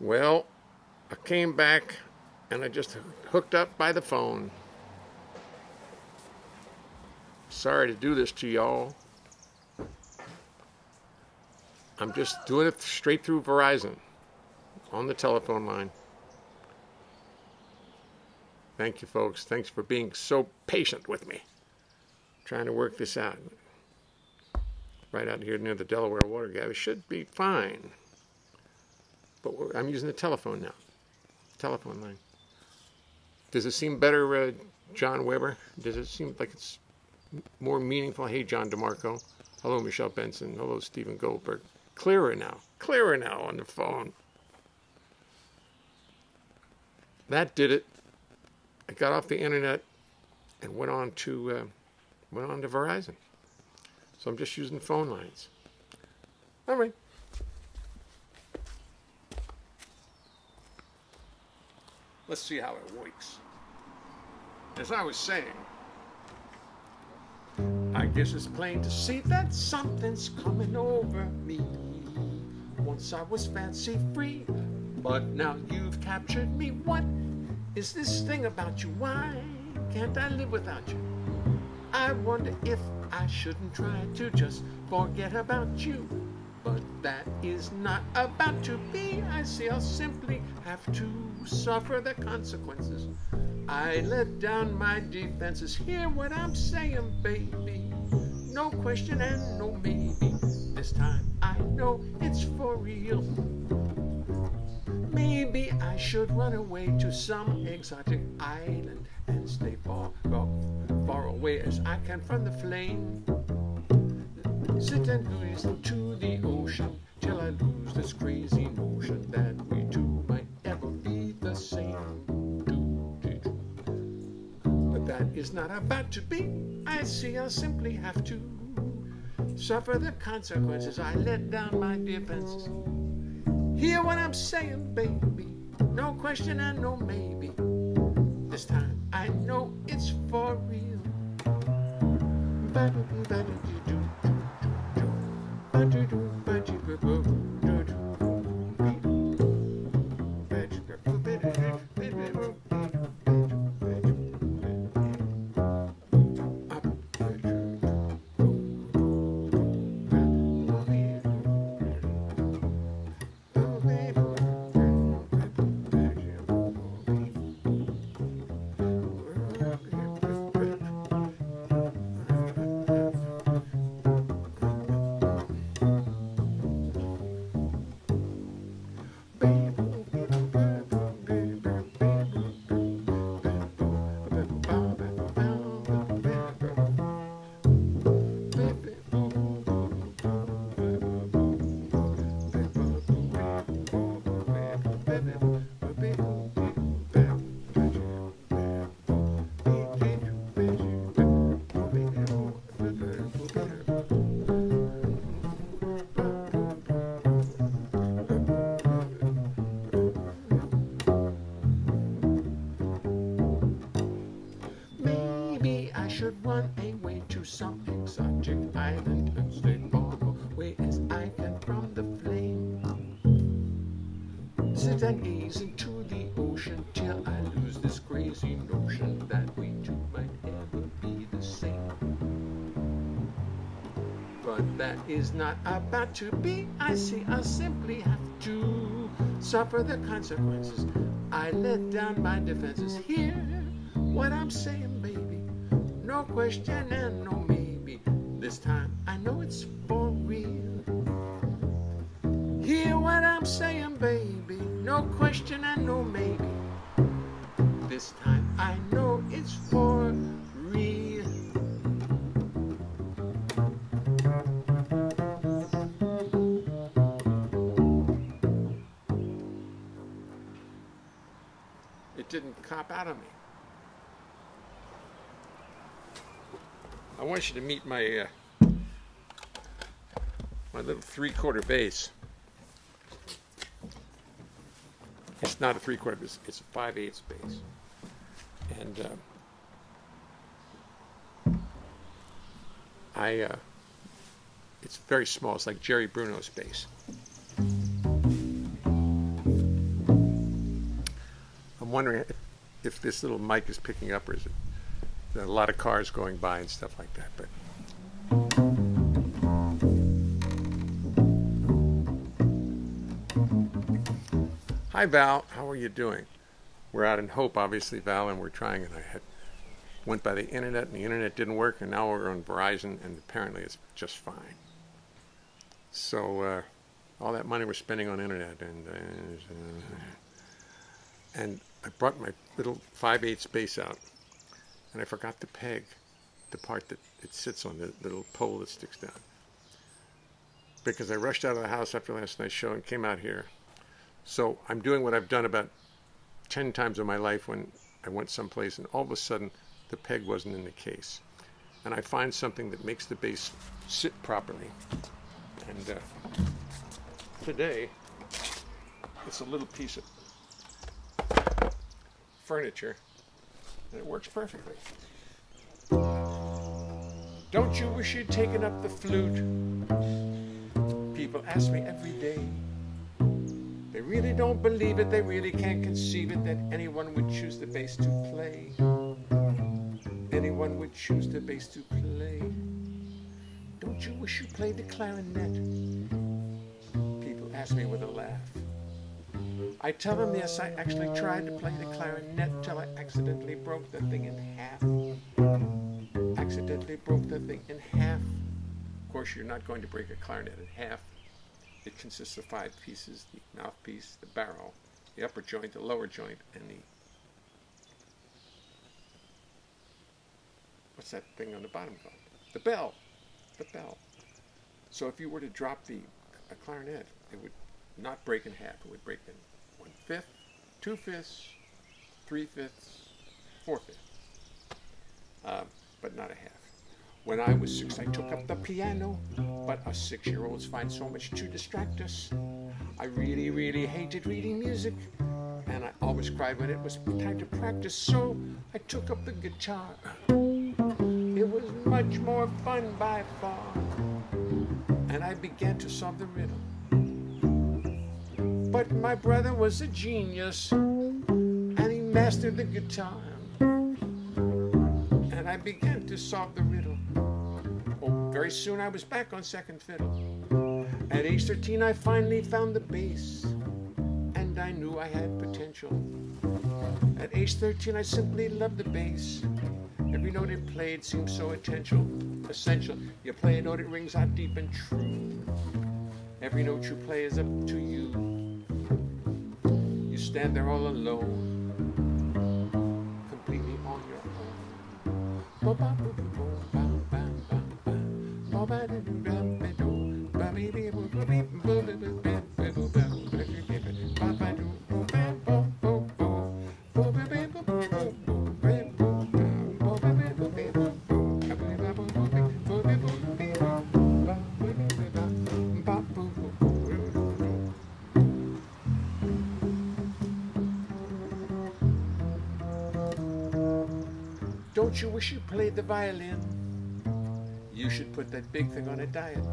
Well, I came back and I just hooked up by the phone. Sorry to do this to y'all. I'm just doing it straight through Verizon on the telephone line. Thank you, folks. Thanks for being so patient with me. Trying to work this out. Right out here near the Delaware water gap. It should be fine. But I'm using the telephone now. Telephone line. Does it seem better, John Weber? Does it seem like it's more meaningful? Hey, John DeMarco. Hello, Michelle Benson. Hello, Stephen Goldberg. Clearer now. Clearer now on the phone. That did it. I got off the internet and went on to Verizon. So I'm just using phone lines. All right. Let's see how it works. As I was saying, I guess it's plain to see that something's coming over me. Once I was fancy free, but now you've captured me. What is this thing about you? Why can't I live without you? I wonder if I shouldn't try to just forget about you. But that is not about to be. I see I'll simply have to suffer the consequences. I let down my defenses. Hear what I'm saying, baby. No question and no maybe. This time I know it's for real. Maybe I should run away to some exotic island and stay far away as I can from the flame. Sit and gaze into the ocean till I lose this crazy notion that we two might ever be the same. But that is not about to be. I see I'll simply have to suffer the consequences. I let down my defenses. Hear what I'm saying, baby. No question and no maybe. This time I know it's for real. Should run away to some exotic island and stay far away as I can from the flame. Sit and gaze into the ocean till I lose this crazy notion that we two might ever be the same. But that is not about to be. I see I'll simply have to suffer the consequences. I let down my defenses. Hear what I'm saying, baby. No question and no maybe. This time I know it's for real. Hear what I'm saying, baby. No question and no maybe. This time I know it's for real. It didn't cop out of me. I want you to meet my my little 3/4 bass. It's not a 3/4 bass; it's a 5/8 bass, and it's very small. It's like Jerry Bruno's bass. wondering if this little mic is picking up, or is it there are a lot of cars going by and stuff like that. But hi, Val. How are you doing? We're out in Hope, obviously, Val, and we're trying. And I went by the internet, and the internet didn't work, and now we're on Verizon, and apparently it's just fine. So all that money we're spending on internet, and I brought my little 5/8 bass out, and I forgot to peg the part that it sits on, the little pole that sticks down. Because I rushed out of the house after last night's show and came out here. So I'm doing what I've done about 10 times in my life when I went someplace and all of a sudden the peg wasn't in the case. And I find something that makes the bass sit properly. And today, it's a little piece of furniture, and it works perfectly. Don't you wish you'd taken up the flute? People ask me every day. They really don't believe it, they really can't conceive it, that anyone would choose the bass to play. Anyone would choose the bass to play. Don't you wish you played the clarinet? People ask me with a laugh. I tell them, yes, I actually tried to play the clarinet till I accidentally broke the thing in half. Accidentally broke the thing in half. Of course, you're not going to break a clarinet in half. It consists of 5 pieces: the mouthpiece, the barrel, the upper joint, the lower joint, and the... what's that thing on the bottom called? The bell. The bell. So if you were to drop a clarinet, it would not break in half. It would break in 1/5, 2/5, 3/5, 4/5, but not a half. When I was 6, I took up the piano, but us 6-year-olds find so much to distract us. I really, really hated reading music, and I always cried when it was time to practice, so I took up the guitar. It was much more fun by far, and I began to solve the riddle. But my brother was a genius, and he mastered the guitar, and I began to solve the riddle. Oh, very soon I was back on second fiddle. At age 13 I finally found the bass, and I knew I had potential. At age 13 I simply loved the bass. Every note it played seemed so essential. You play a note, it rings out deep and true. Every note you play is up to you. You stand there all alone, completely on your own. Don't you wish you played the violin? You should put that big thing on a diet.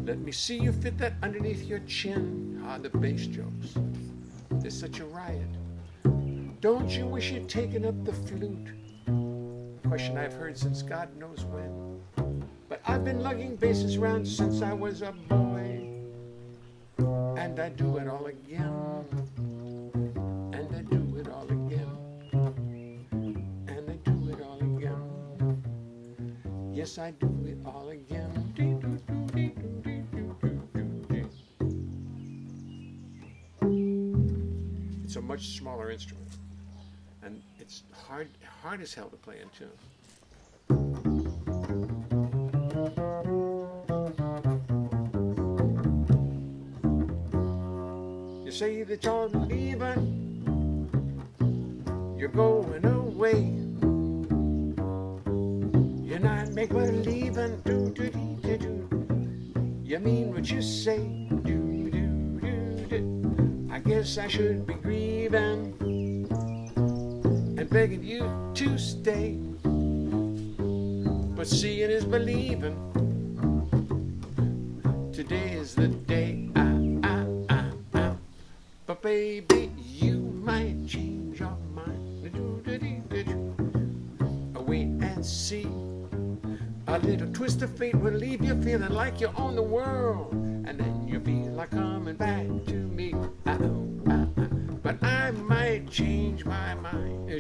Let me see you fit that underneath your chin. Ah, the bass jokes. There's such a riot. Don't you wish you'd taken up the flute? Question I've heard since God knows when. But I've been lugging basses around since I was a boy. And I do it all again. And I do it all again. And I do it all again. Yes, I do it all again. It's a much smaller instrument, and it's hard as hell to play in tune. You say that you're leaving, you're going away. You're not make believing, you mean what you say, I guess I should be grieving and begging you to stay. But seeing is believing. Today is the day. But baby, you might change your mind. A little twist of fate will leave you feeling like you own the world, and then you'll be like coming back to me. But I might change my mind.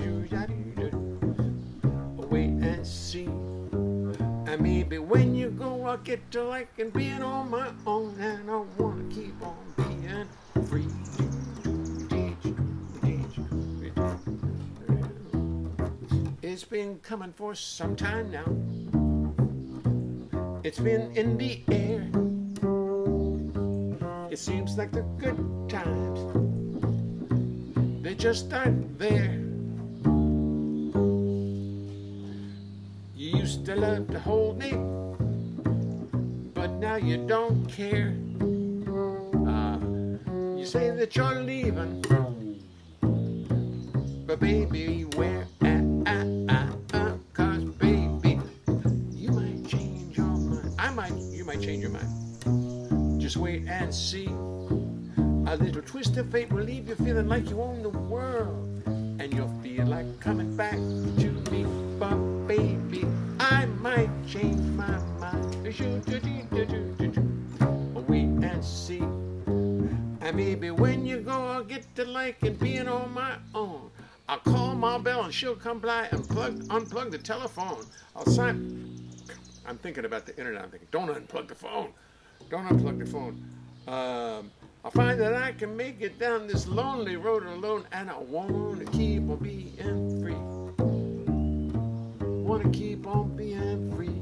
Wait and see. And maybe when you go, I'll get to liking being on my own, and I wanna keep on being free. It's been coming for some time now. It's been in the air. It seems like the good times, they just aren't there. You used to love to hold me, but now you don't care. You say that you're leaving, but baby, where? Cause baby, you might change your mind. You might change your mind. Just wait and see. A little twist of fate will leave you feeling like you own the world, and you'll feel like coming back to me. But baby, I might change my mind. Wait and see. And maybe when you go, I'll get to liking being on my own. I'll call Ma Bell and she'll come by and unplug the telephone. I'm thinking about the internet. I'm thinking, don't unplug the phone. Don't unplug the phone. I'll find that I can make it down this lonely road alone, and I want to keep on being free. Want to keep on being free.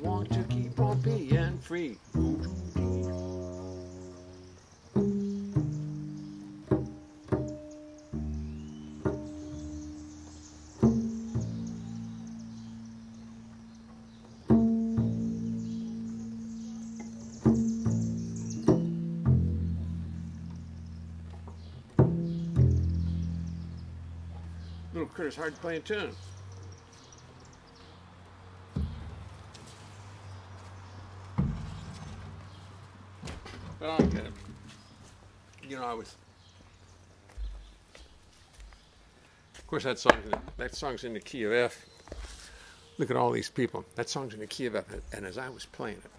Want to keep on being free. Little Critter's hard to play in tune. But I'll get it. You know, of course, that song's in the key of F. Look at all these people. That song's in the key of F, and as I was playing it,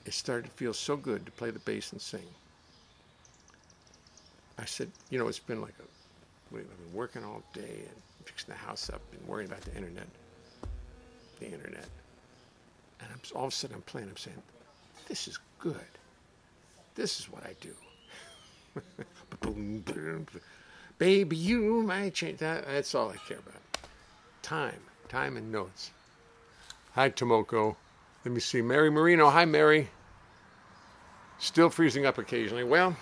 it started to feel so good to play the bass and sing. I said, you know, it's been like I've been working all day and fixing the house up and worrying about the internet. And all of a sudden I'm playing, I'm saying, this is good. This is what I do. Boom, boom, baby, you might change. That's all I care about. Time and notes. Hi, Tomoko. Let me see. Mary Marino. Hi, Mary. Still freezing up occasionally. Well,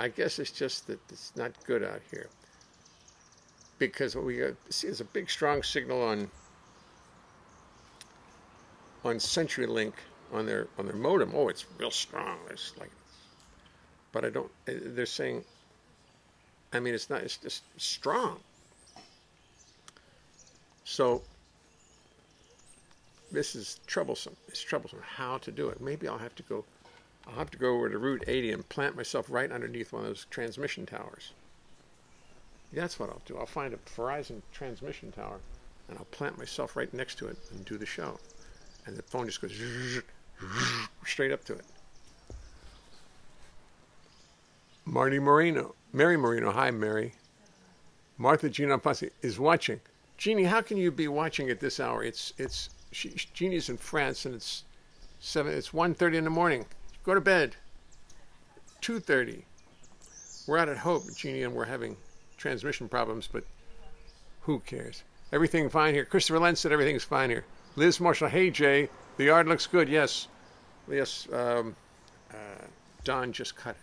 I guess it's just that it's not good out here, because what we see is a big, strong signal on CenturyLink on their modem. Oh, it's real strong. It's like, but I don't. They're saying, I mean, it's not. It's just strong. So this is troublesome. It's troublesome how to do it. Maybe I'll have to go over to Route 80 and plant myself right underneath one of those transmission towers. That's what I'll do. I'll find a Verizon transmission tower, and I'll plant myself right next to it and do the show. And the phone just goes straight up to it. Mary Marino. Hi, Mary. Martha Gina Passi is watching. Jeannie, how can you be watching at this hour? Jeannie's in France, and it's 1:30 in the morning. Go to bed. 2:30. We're out at Hope, Jeannie, and we're having transmission problems, but who cares? Everything fine here. Christopher Len said everything's fine here. Liz Marshall, hey Jay, the yard looks good. Yes. Don just cut it.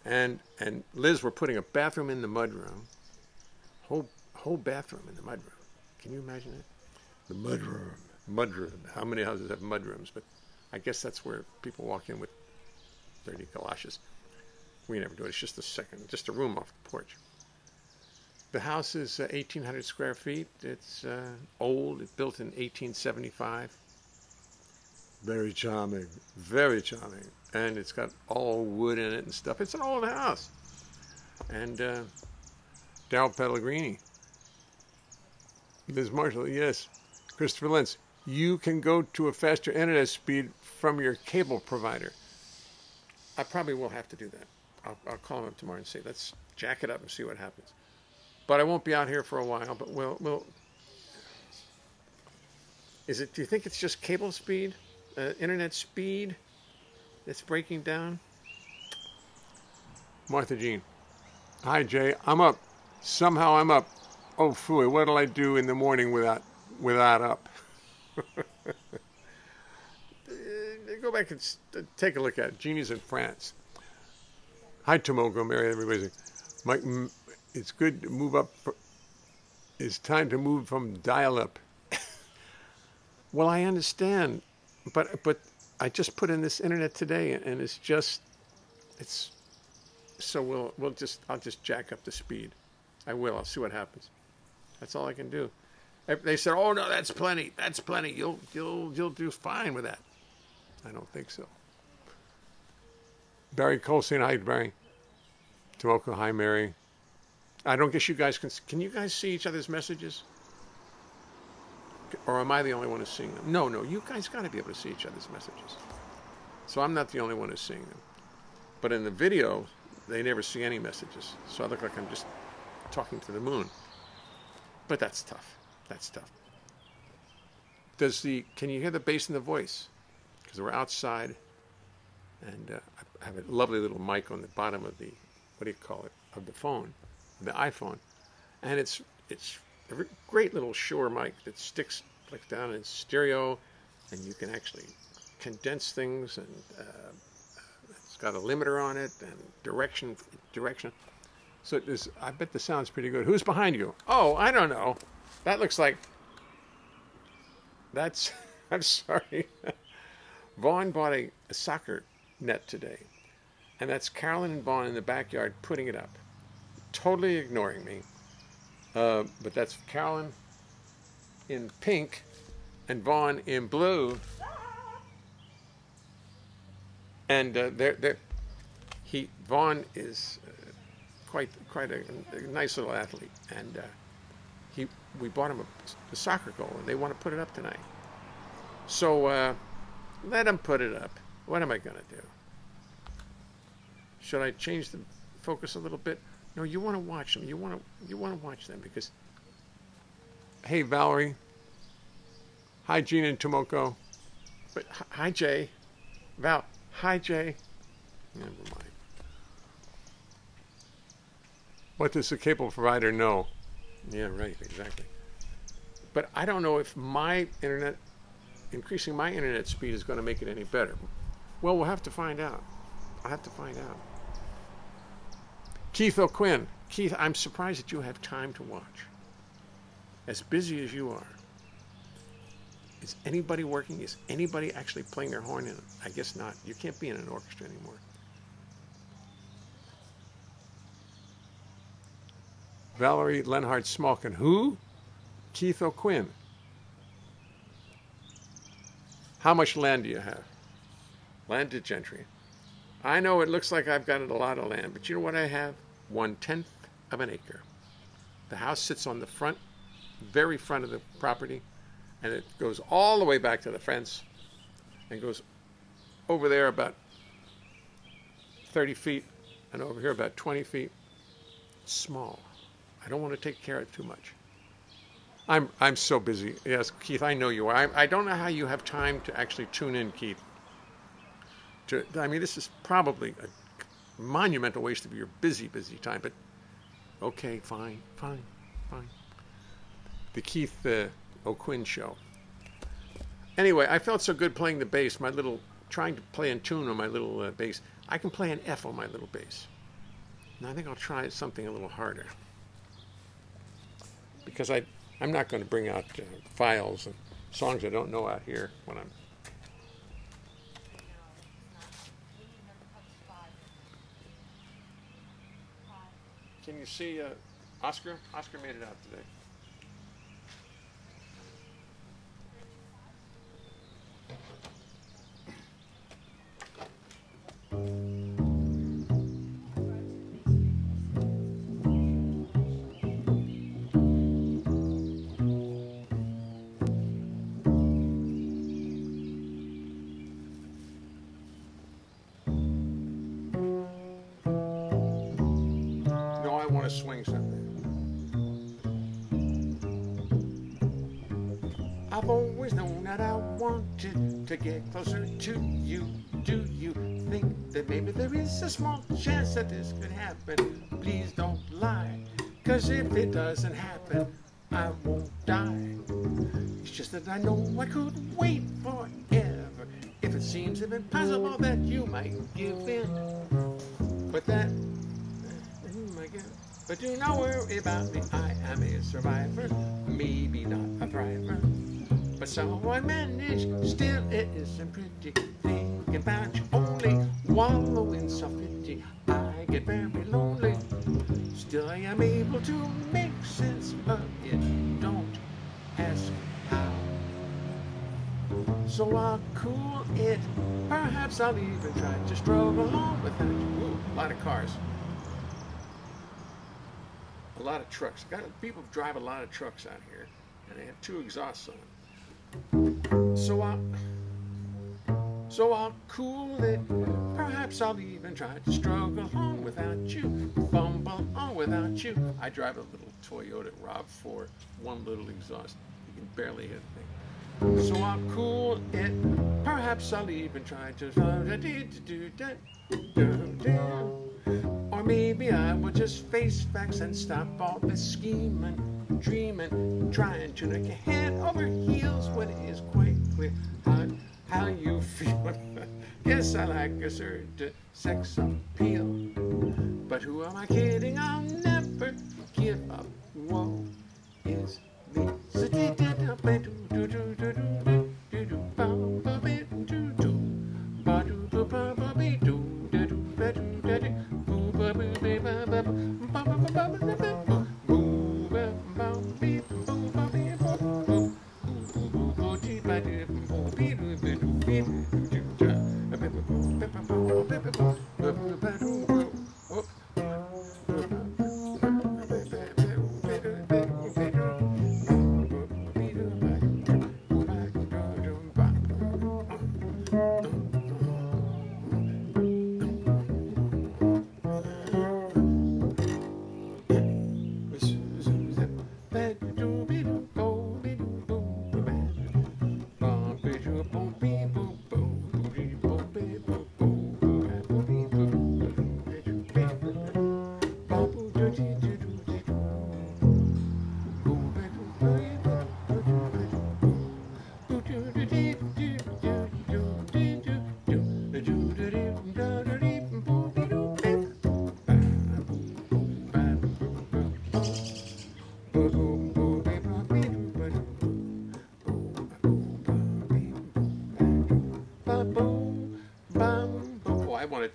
And Liz, we're putting a bathroom in the mudroom. Whole bathroom in the mudroom. Can you imagine it? The mudroom. How many houses have mudrooms? But I guess that's where people walk in with dirty galoshes. We never do it. It's just a room off the porch. The house is 1,800 square feet. It's old. It's built in 1875. Very charming. Very charming. And it's got all wood in it and stuff. It's an old house. And Daryl Pellegrini. Liz Marshall, yes. Christopher Lentz, you can go to a faster internet speed from your cable provider. I probably will have to do that. I'll call him up tomorrow and say, let's jack it up and see what happens. But I won't be out here for a while. But we'll. Do you think it's just cable speed, internet speed that's breaking down? Martha Jean. Hi, Jay. I'm up. Somehow I'm up. Oh, phooey, what'll I do in the morning without up? Go back and take a look at it. Jeannie's in France. Hi, Tomoko, Mary, everybody's Mike, it's good to move up. It's time to move from dial-up. Well, I understand, but I just put in this internet today, and it's so I'll just jack up the speed. I will. I'll see what happens. That's all I can do. They said, "Oh no, that's plenty. That's plenty. You'll do fine with that." I don't think so. Barry Colstein, hi Barry. Tomoko, hi Mary. I don't guess you guys can you guys see each other's messages? Or am I the only one who's seeing them? No, you guys got to be able to see each other's messages. So I'm not the only one who's seeing them. But in the video, they never see any messages. So I look like I'm just talking to the moon. But that's tough. That's tough. Can you hear the bass in the voice? Because we're outside, and I have a lovely little mic on the bottom of the, what do you call it, of the phone, the iPhone. And it's a great little Shure mic that sticks like down in stereo, and you can actually condense things, and it's got a limiter on it and direction. So I bet the sound's pretty good. Who's behind you? Oh, I don't know. That looks like I'm sorry. Vaughn bought a soccer net today, and that's Carolyn and Vaughn in the backyard putting it up, totally ignoring me. But that's Carolyn in pink and Vaughn in blue. And Vaughn is quite a nice little athlete, and we bought him a soccer goal, and they want to put it up tonight. So let them put it up. What am I going to do? Should I change the focus a little bit? No, you want to watch them. You want to watch them because. Hey, Valerie. Hi, Gina and Tomoko. But hi, Jay. Val. Hi, Jay. Never mind. What does the cable provider know? Yeah, right. Exactly. But I don't know if increasing my internet speed is going to make it any better. Well, we'll have to find out. I'll have to find out. Keith O'Quinn. Keith, I'm surprised that you have time to watch. As busy as you are. Is anybody working? Is anybody actually playing their horn in it? I guess not. You can't be in an orchestra anymore. Valerie Leonhart Smolkin. Who? Keith O'Quinn. How much land do you have? Landed gentry. I know it looks like I've got a lot of land, but you know what I have? 1/10 of an acre. The house sits on the front, very front of the property, and it goes all the way back to the fence and goes over there about 30 feet and over here about 20 feet. It's small. I don't want to take care of it too much. I'm so busy. Yes, Keith, I know you are. I don't know how you have time to actually tune in, Keith. I mean, this is probably a monumental waste of your busy time, but okay, fine. The Keith O'Quinn show. Anyway, I felt so good playing the bass, trying to play in tune on my little bass. I can play an F on my little bass. And I think I'll try something a little harder. Because I'm not going to bring out files and songs I don't know out here when I'm. Can you see Oscar? Oscar made it out today. swing something. I've always known that I wanted to get closer to you. Do you think that maybe there is a small chance that this could happen? Please don't lie, 'cause if it doesn't happen, I won't die. It's just that I know I couldn't wait forever. If it seems impossible that you might give in, but that, oh my God. But do not worry about me, I am a survivor, maybe not a thriver, but somehow I manage. Still it isn't pretty, thinking about you only, wallow in self-pity. I get very lonely, still I am able to make sense of it. Don't ask how. So I'll cool it, perhaps I'll even try to struggle along without you. Ooh, a lot of cars. A lot of trucks. People drive a lot of trucks out here, and they have 2 exhausts on them. So I'll cool it. Perhaps I'll even try to struggle on without you, fumble on without you. I drive a little Toyota RAV4, 1 little exhaust. You can barely hit a thing. So I'll cool it. Perhaps I'll even try to. Or maybe I will just face facts and stop all this scheming, dreaming, trying to look head over heels when it is quite clear how you feel. Guess I like a certain sex appeal, but who am I kidding? I'll never give up. Woe is me.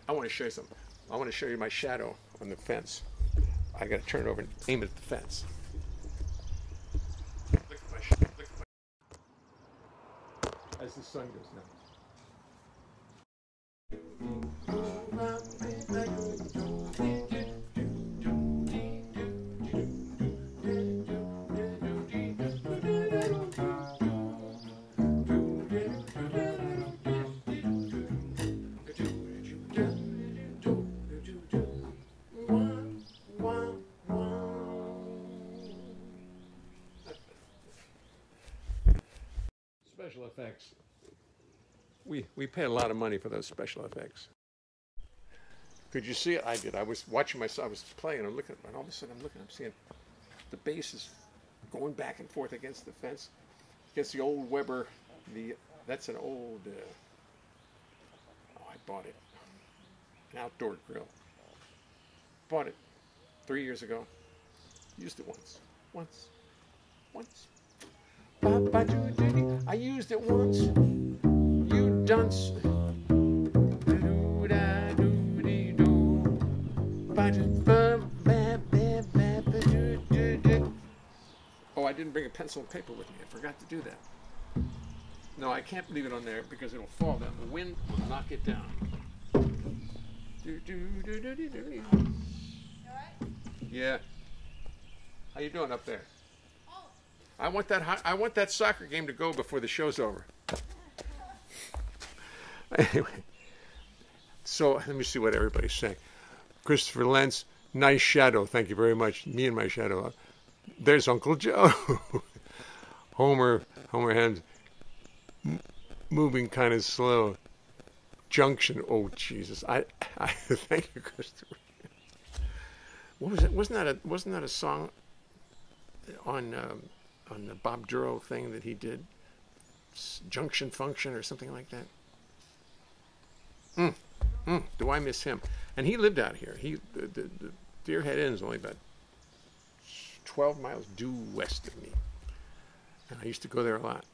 I want to show you something. I want to show you my shadow on the fence. I got to turn it over and aim at the fence. Look at my shadow. As the sun goes down. Special effects. We pay a lot of money for those special effects. Could you see it? I did. I was watching myself. I was playing. I'm looking, and all of a sudden I'm seeing the bass is going back and forth against the fence, against the old Weber. That's an old. I bought it. An outdoor grill. Bought it 3 years ago. Used it once. I used it once. You dunce. Oh, I didn't bring a pencil and paper with me. I forgot to do that. No, I can't leave it on there because it'll fall down. The wind will knock it down. Yeah. How you doing up there? I want that soccer game to go before the show's over. Anyway, so let me see what everybody's saying. Christopher Lentz, Nice shadow. Thank you very much. Me and my shadow. There's Uncle Joe. Homer Hems moving kind of slow. Junction. Oh Jesus! I thank you, Christopher. What was it? Wasn't that a song on the Bob Duro thing that he did? Junction Function or something like that. Do I miss him? And he lived out here. The Deerhead Inn is only about 12 miles due west of me. And I used to go there a lot.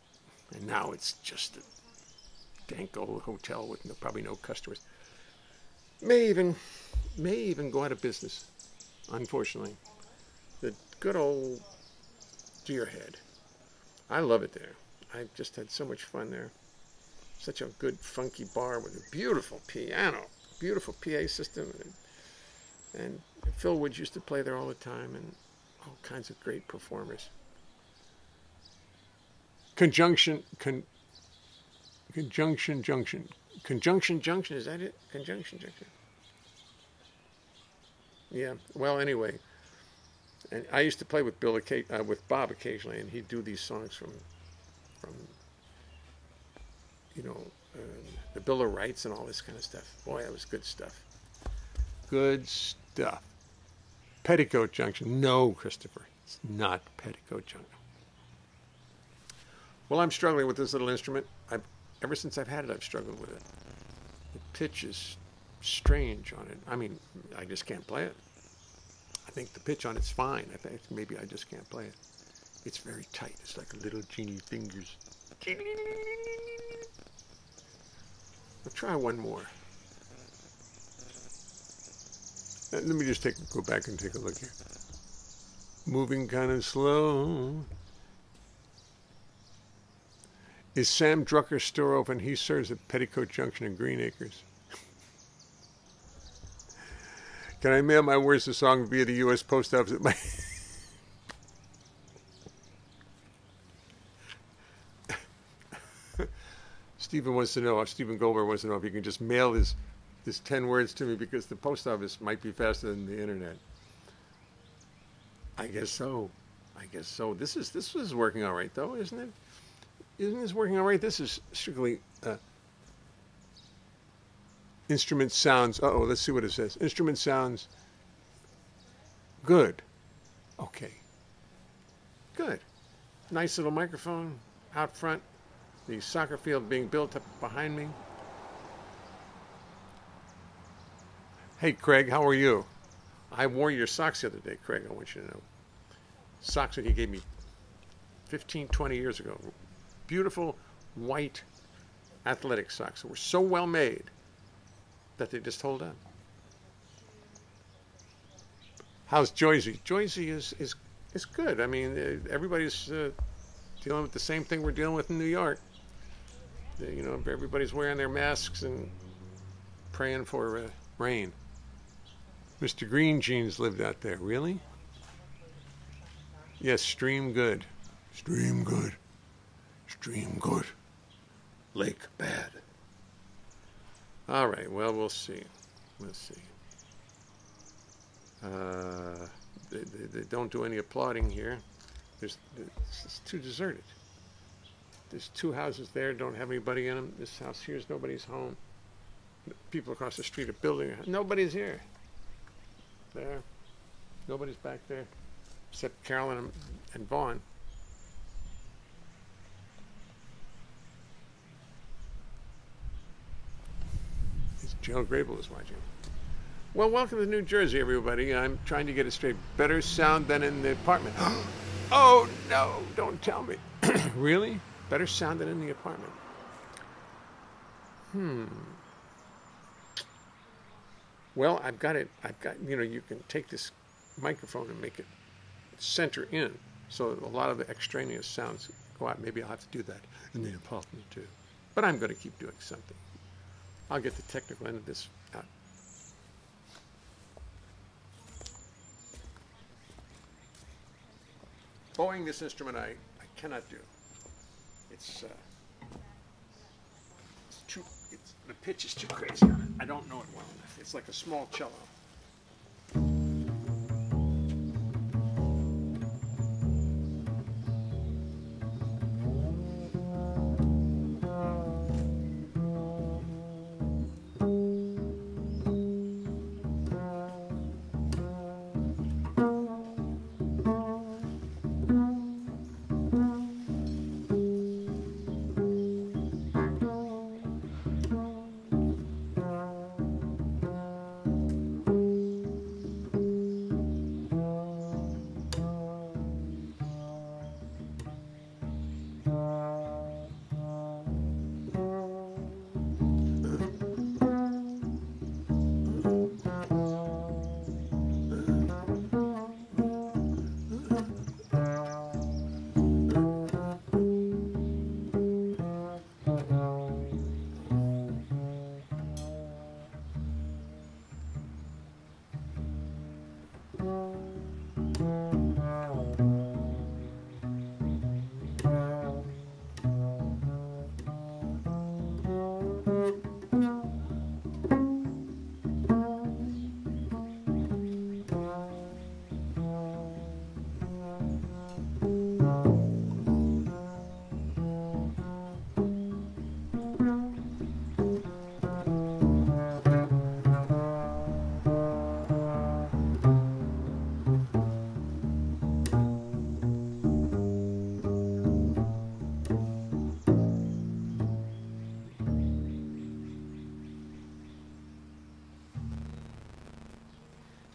And now it's just a dank old hotel with probably no customers. May even go out of business, unfortunately. The good old Deerhead. I love it there. I've just had so much fun there. Such a good, funky bar with a beautiful piano, beautiful PA system. And Phil Woods used to play there all the time, and all kinds of great performers. Conjunction Junction. Conjunction Junction, is that it? Conjunction Junction. Yeah, well, anyway. And I used to play with with Bob occasionally, and he'd do these songs from the Bill of Rights and all this kind of stuff. Boy, that was good stuff. Good stuff. Petticoat Junction. No, Christopher. It's not Petticoat Junction. Well, I'm struggling with this little instrument. Ever since I've had it, I've struggled with it. The pitch is strange on it. I mean, I just can't play it. I think the pitch on it's fine. I think maybe I just can't play it. It's very tight. It's like little genie fingers. I'll try one more. Let me just go back and take a look here. Moving kind of slow. Is Sam Drucker's store open? He serves at Petticoat Junction in Green Acres. Can I mail my Where's the Song via the U.S. Post Office? Stephen Goldberg wants to know if you can just mail his 10 words to me, because the post office might be faster than the internet. I guess so. This is working all right, though, isn't it? Isn't this working all right? This is strictly instrument sounds. Let's see what it says. Instrument sounds good. Okay. Good. Nice little microphone out front. The soccer field being built up behind me. Hey, Craig, how are you? I wore your socks the other day, Craig, I want you to know. Socks that he gave me 15, 20 years ago. Beautiful, white, athletic socks that were so well made that they just hold up. How's Joycey? Joycey is good. I mean, everybody's dealing with the same thing we're dealing with in New York. Everybody's wearing their masks and praying for rain. Mr. Green Jeans lived out there. Really? Yes, stream good. Stream good. Stream good. Lake bad. All right, well, we'll see. Let's see. They don't do any applauding here. It's too deserted. There's two houses there, don't have anybody in them. This house here's nobody's home. People across the street are building. Nobody's here. There. Nobody's back there except Carolyn and Vaughn. Joe Grable is watching. Well, welcome to New Jersey, everybody. I'm trying to get it straight. Better sound than in the apartment. Oh, no, don't tell me. Really? Better sound than in the apartment. Well, I've got, you can take this microphone and make it center in, so a lot of the extraneous sounds go out. Maybe I'll have to do that in the apartment, too. But I'm going to keep doing something. I'll get the technical end of this out. Bowing this instrument I cannot do. The pitch is too crazy on it. I don't know it well enough. It's like a small cello.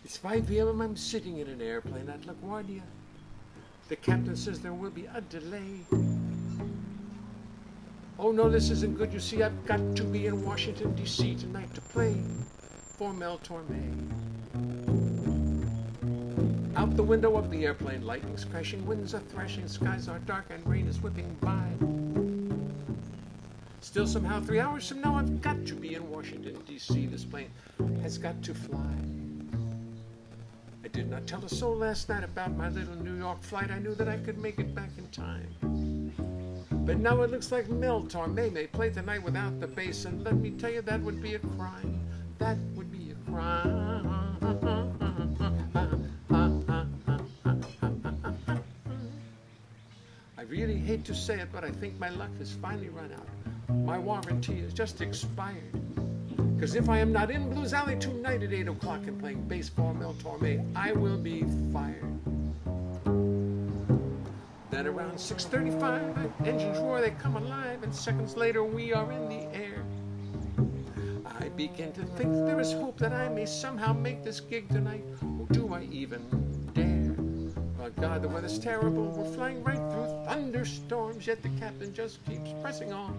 It's 5 p.m. and I'm sitting in an airplane at LaGuardia. The captain says there will be a delay. Oh no, this isn't good. You see, I've got to be in Washington, D.C. tonight to play for Mel Torme. Out the window of the airplane, lightning's crashing, winds are thrashing, skies are dark, and rain is whipping by. Still, somehow, 3 hours from now, I've got to be in Washington, D.C. This plane has got to fly. I did not tell a soul last night about my little New York flight. I knew that I could make it back in time. But now it looks like Mel Torme may play tonight without the bass, and let me tell you, that would be a crime. That would be a crime. I really hate to say it, but I think my luck has finally run out. My warranty has just expired. Because if I am not in Blues Alley tonight at 8 o'clock and playing bass for Mel Torme, I will be fired. Then around 6:35, engines roar, they come alive, and seconds later we are in the air. I begin to think there is hope that I may somehow make this gig tonight. Or do I even dare? Oh God, the weather's terrible. We're flying right through thunderstorms, yet the captain just keeps pressing on.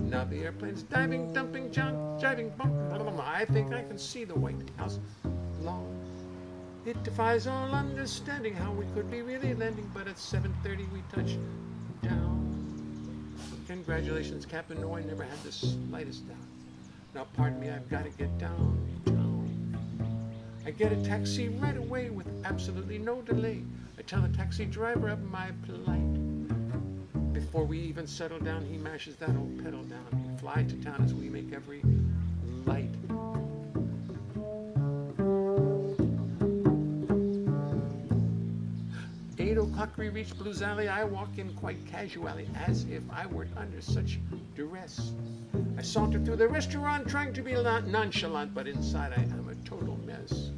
Now the airplane's diving, dumping, jiving, bumping. I think I can see the White House lawn. It defies all understanding how we could be really landing, but at 7:30 we touch down. Congratulations, Captain. No, I never had the slightest doubt. Now, pardon me, I've got to get downtown. I get a taxi right away with absolutely no delay. I tell the taxi driver of my plight. Before we even settle down, he mashes that old pedal down. We fly to town as we make every light. We reach Blues Alley. I walk in quite casually, as if I were under such duress. I saunter through the restaurant, trying to be nonchalant, but inside I am a total mess.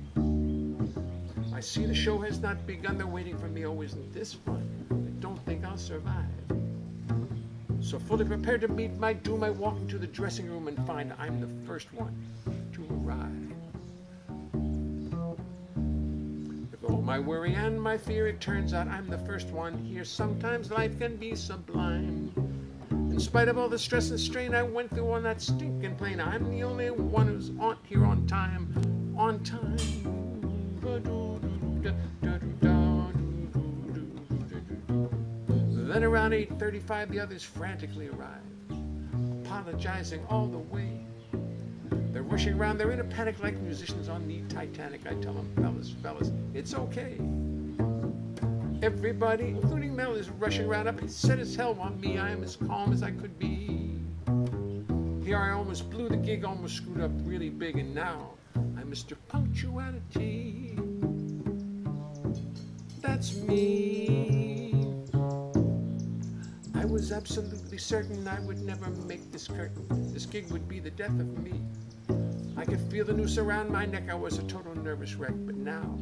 I see the show has not begun. They're waiting for me. Oh, isn't this fun? I don't think I'll survive. So fully prepared to meet my doom, I walk into the dressing room and find I'm the first one to arrive. All my worry and my fear, it turns out I'm the first one here. Sometimes life can be sublime. In spite of all the stress and strain I went through on that stinking plane, I'm the only one who's here on time. On time. Then around 8:35, the others frantically arrive, apologizing all the way. They're rushing around, they're in a panic like musicians on the Titanic. I tell them, fellas, it's okay. Everybody, including Mel, is rushing around up. He set his hell on me. I am as calm as I could be. Here I almost blew the gig, almost screwed up really big, and now I'm Mr. Punctuality. That's me. I was absolutely certain I would never make this curtain. This gig would be the death of me. I could feel the noose around my neck. I was a total nervous wreck. But now,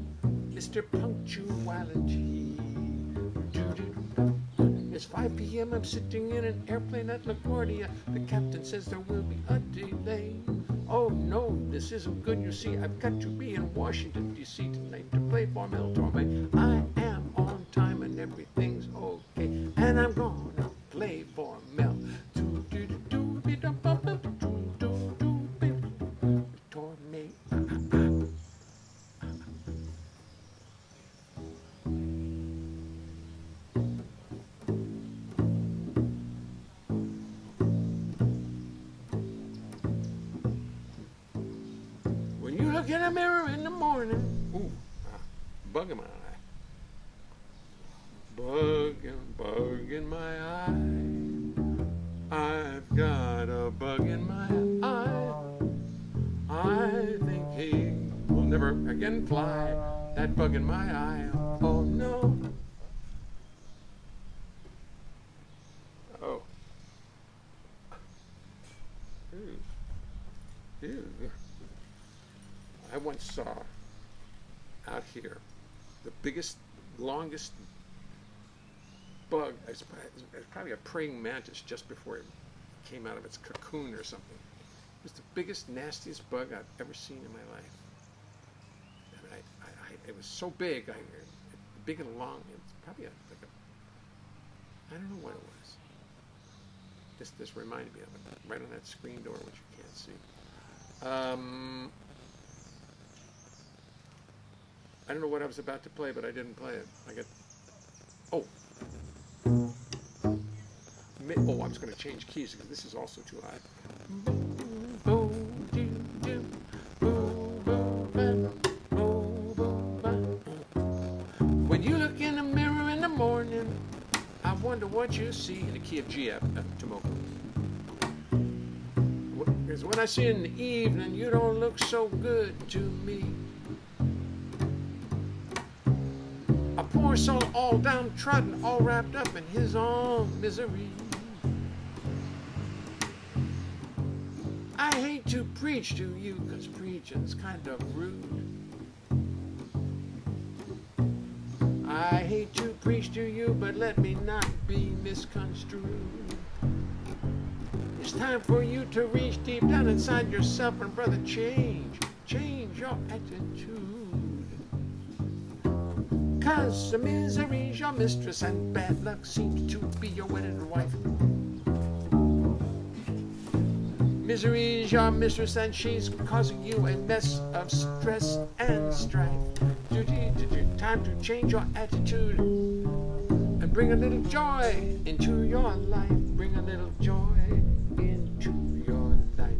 Mr. Punctuality. It's 5 p.m. I'm sitting in an airplane at LaGuardia. The captain says there will be a delay. Oh no, this isn't good. You see, I've got to be in Washington, D.C. tonight to play for Mel Torme. I am on time and everything's okay. And I'm gonna play for Mel. Look in a mirror in the morning. Ooh, bug in my eye. Bug in my eye. I've got a bug in my eye. I think he will never again fly. That bug in my eye. Oh no. Oh. Ew. I once saw out here the biggest, longest bug. It's probably a praying mantis just before it came out of its cocoon or something. It was the biggest, nastiest bug I've ever seen in my life. it was so big, big and long. It's probably I don't know what it was. This reminded me of it, right on that screen door, which you can't see. I don't know what I was about to play, but I didn't play it. Oh, I was going to change keys because this is also too high. When you look in the mirror in the morning, I wonder what you see in the key of G, Tomoko. Because when I see you in the evening, you don't look so good to me. A poor soul all downtrodden, all wrapped up in his own misery. I hate to preach to you, cause preaching's kind of rude. I hate to preach to you, but let me not be misconstrued. It's time for you to reach deep down inside yourself and brother, change your attitude. Cause the misery's your mistress and bad luck seems to be your wedded wife. Misery's your mistress and she's causing you a mess of stress and strife. Time to change your attitude and bring a little joy into your life. Bring a little joy into your life.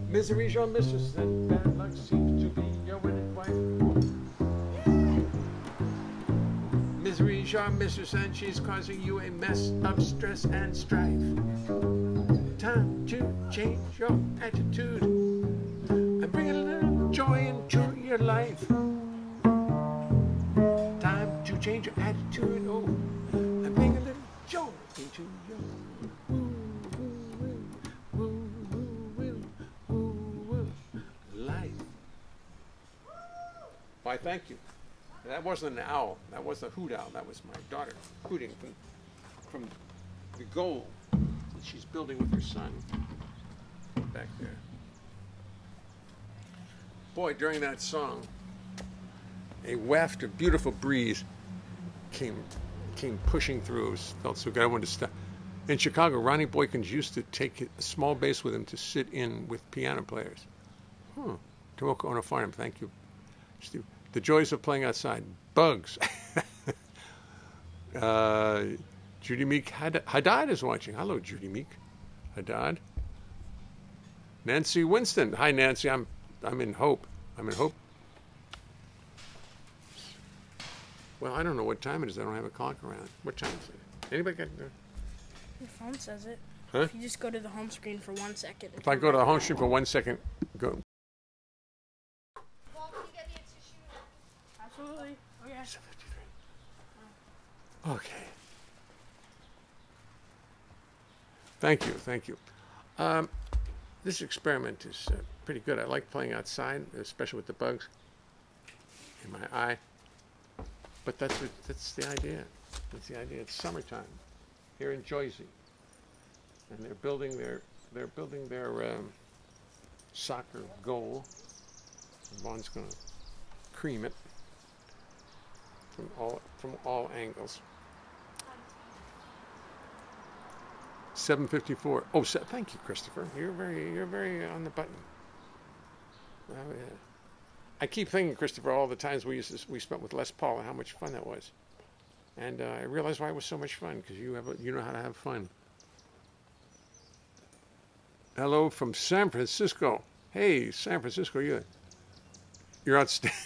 Misery's your mistress and bad luck seems to be your wedded wife. Misery's your mistress and she's causing you a mess of stress and strife. Time to change your attitude and bring a little joy into your life. Time to change your attitude, oh, and bring a little joy into your life. Why, thank you. That wasn't an owl. That wasn't a hoot owl. That was my daughter hooting from the goal that she's building with her son back there. Boy, during that song, a waft of beautiful breeze came pushing through. It felt so good. I wanted to stop. In Chicago, Ronnie Boykins used to take a small bass with him to sit in with piano players. Tomoko on a farm. Thank you, Steve. The joys of playing outside. Bugs. Judy Meek Haddad is watching. Hello, Judy Meek Haddad. Nancy Winston. Hi, Nancy. I'm in Hope. I'm in Hope. Well, I don't know what time it is. I don't have a clock around. What time is it? Anybody got there? Your phone says it. Huh? If you just go to the home screen for 1 second. If I go to the home screen for 1 second, go. Absolutely. Okay. 7:53. Okay. Thank you. This experiment is pretty good. I like playing outside, especially with the bugs in my eye. But that's the idea. That's the idea. It's summertime here in Jersey, and they're building their soccer goal. Vaughn's going to cream it from all angles. 7:54. Oh, thank you, Christopher. You're very on the button. Oh, yeah. I keep thinking, Christopher, all the times we spent with Les Paul and how much fun that was, and I realized why it was so much fun, because you know how to have fun. Hello from San Francisco. Hey, San Francisco, you're outstanding.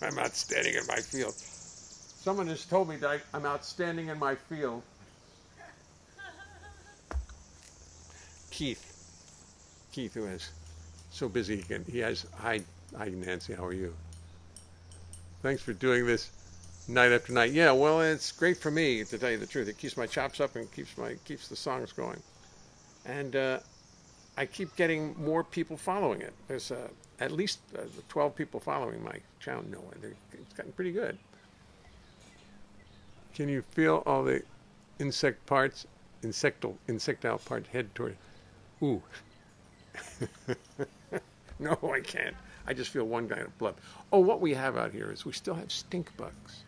I'm outstanding in my field. Someone has told me that I'm outstanding in my field. Keith, who is so busy, he has, hi Nancy, how are you? Thanks for doing this night after night. Yeah, well, it's great for me, to tell you the truth. It keeps my chops up and keeps the songs going. And I keep getting more people following it. There's at least 12 people following my channel. No, it's gotten pretty good. Can you feel all the insectile parts head toward? Ooh. No, I can't. I just feel one kind of blood. Oh, what we have out here is we still have stink bugs.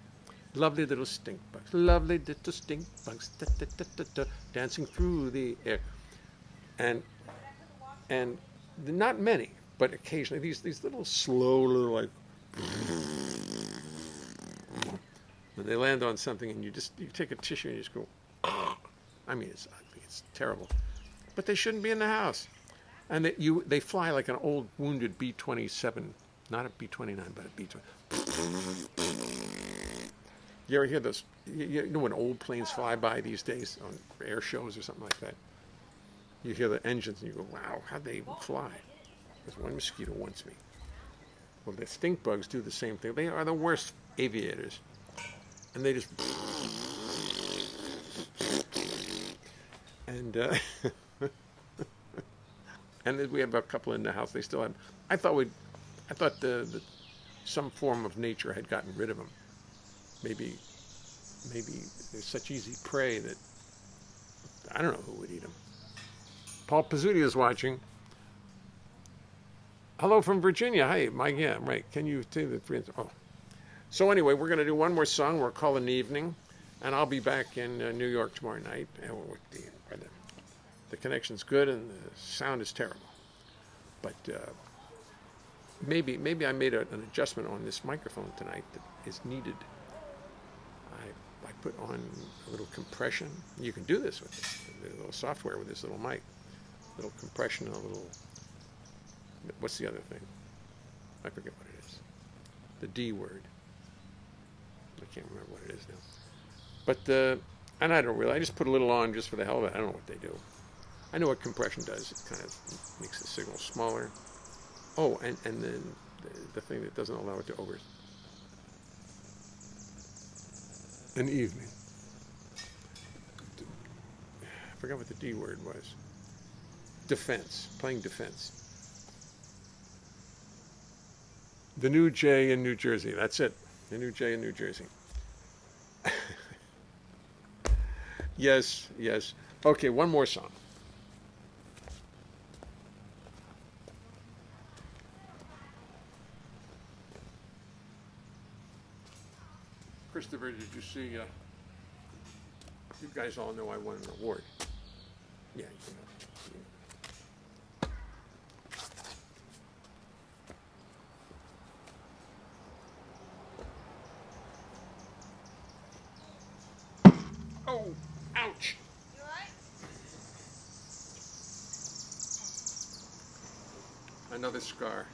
Lovely little stink bugs. Lovely little stink bugs. Da, da, da, da, da, dancing through the air. And not many, but occasionally these little slow little like when they land on something and you take a tissue and you just go, I mean, it's ugly, it's terrible. But they shouldn't be in the house. And they fly like an old wounded B-27, not a B-29, but a B-20. You ever hear those? You know when old planes fly by these days on air shows or something like that? You hear the engines and you go, wow, how'd they even fly? There's one mosquito wants me. Well, the stink bugs do the same thing. They are the worst aviators. And they just... And... And we have a couple in the house. They still have. I thought some form of nature had gotten rid of them. Maybe they're such easy prey that I don't know who would eat them. Paul Pizzuti is watching. Hello from Virginia. Hi, Mike. Yeah, right. Can you say the three? Oh, so anyway, we're going to do one more song. We'll call it an evening, and I'll be back in New York tomorrow night. And the connection's good and the sound is terrible. But maybe I made an adjustment on this microphone tonight that is needed. I put on a little compression. You can do this with the little software with this little mic. A little compression and a little... What's the other thing? I forget what it is. The D word. I can't remember what it is now. But, and I don't really, I just put a little on just for the hell of it. I don't know what they do. I know what compression does. It kind of makes the signal smaller. Oh, and then the thing that doesn't allow it to over... An evening. I forgot what the D word was. Defense. Playing defense. The new Jay in New Jersey. That's it. The new Jay in New Jersey. Yes, yes. Okay, one more song. Christopher, did you see, you guys all know I won an award. Yeah, you know. Oh, ouch. You all right? Another scar.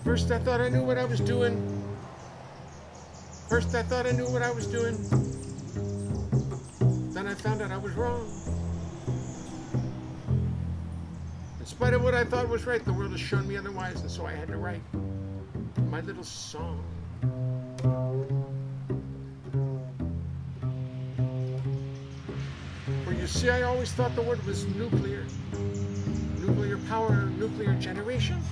First I thought I knew what I was doing. First I thought I knew what I was doing. Then I found out I was wrong. In spite of what I thought was right, the world has shown me otherwise, and so I had to write my little song. For you see, I always thought the word was nuclear. Nuclear power, nuclear generation.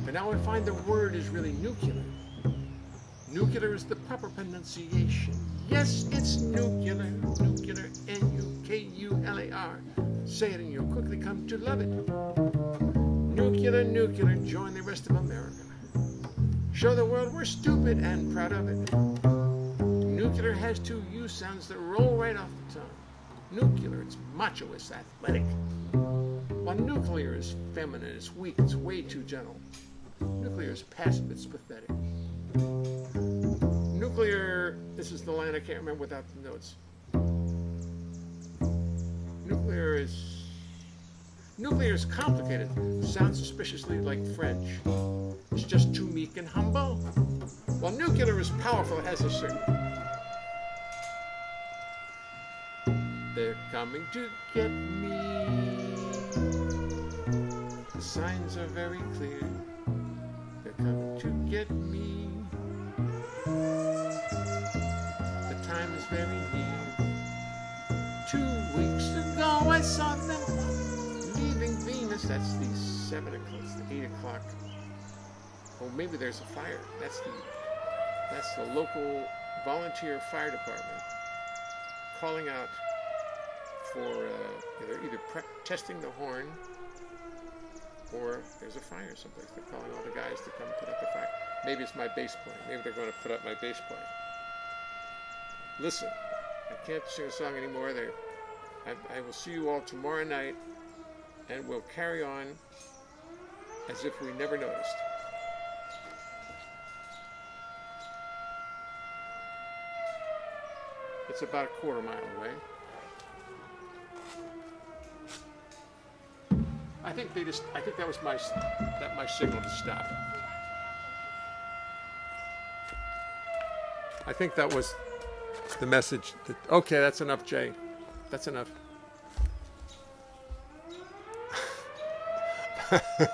But now I find the word is really nuclear. Nuclear is the proper pronunciation. Yes, it's nuclear, nuclear, N-U-K-U-L-A-R. Say it and you'll quickly come to love it. Nuclear, nuclear, join the rest of America. Show the world we're stupid and proud of it. Nuclear has two U sounds that roll right off the tongue. Nuclear, it's macho, it's athletic. While nuclear is feminine, it's weak, it's way too gentle. Nuclear is passive, it's pathetic. Nuclear, this is the line I can't remember without the notes. Nuclear is complicated, sounds suspiciously like French. It's just too meek and humble. While nuclear is powerful, it has a certain... They're coming to get me. The signs are very clear. They're coming to get me. The time is very near. 2 weeks ago I saw them leaving Venus. That's the 7 o'clock, it's the 8 o'clock. Oh, maybe there's a fire. That's the local volunteer fire department calling out for they're either testing the horn or there's a fire someplace. They're calling all the guys to come put up the fire. Maybe it's my bass playing. Maybe they're going to put up my bass playing. Listen, I can't sing a song anymore. I will see you all tomorrow night, and we'll carry on as if we never noticed. It's about a quarter mile away. I think that was my signal to stop. I think that was the message. Okay, that's enough, Jay. That's enough.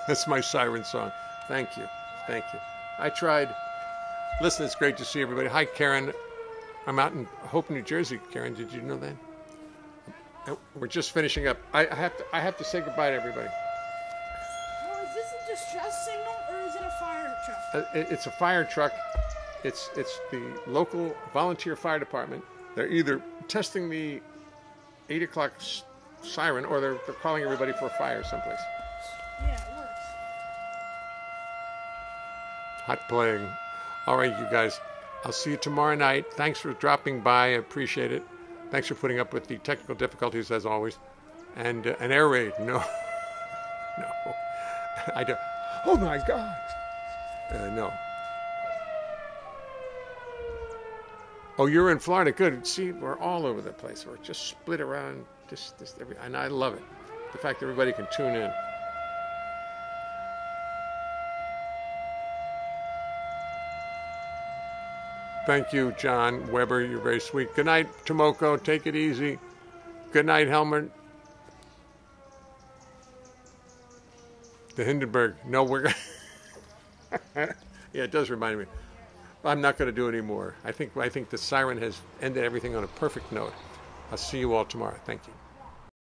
That's my siren song. Thank you. Thank you. I tried. Listen, it's great to see everybody. Hi, Karen. I'm out in Hope, New Jersey. Karen, did you know that? We're just finishing up. I have to say goodbye to everybody. Oh, is this a distress signal or is it a fire truck? It's a fire truck. It's the local volunteer fire department. They're either testing the 8 o'clock siren or they're calling everybody for a fire someplace. Yeah, it works. Hot playing. All right, you guys. I'll see you tomorrow night. Thanks for dropping by. I appreciate it. Thanks for putting up with the technical difficulties as always. And an air raid. No. No. I don't. Oh my God. No. Oh, you're in Florida. Good. See, we're all over the place. We're just split around and I love it. The fact that everybody can tune in. Thank you, John Weber. You're very sweet. Good night, Tomoko. Take it easy. Good night, Helmut. The Hindenburg. No, we're... Yeah, it does remind me. I'm not going to do it anymore. I think the siren has ended everything on a perfect note. I'll see you all tomorrow. Thank you.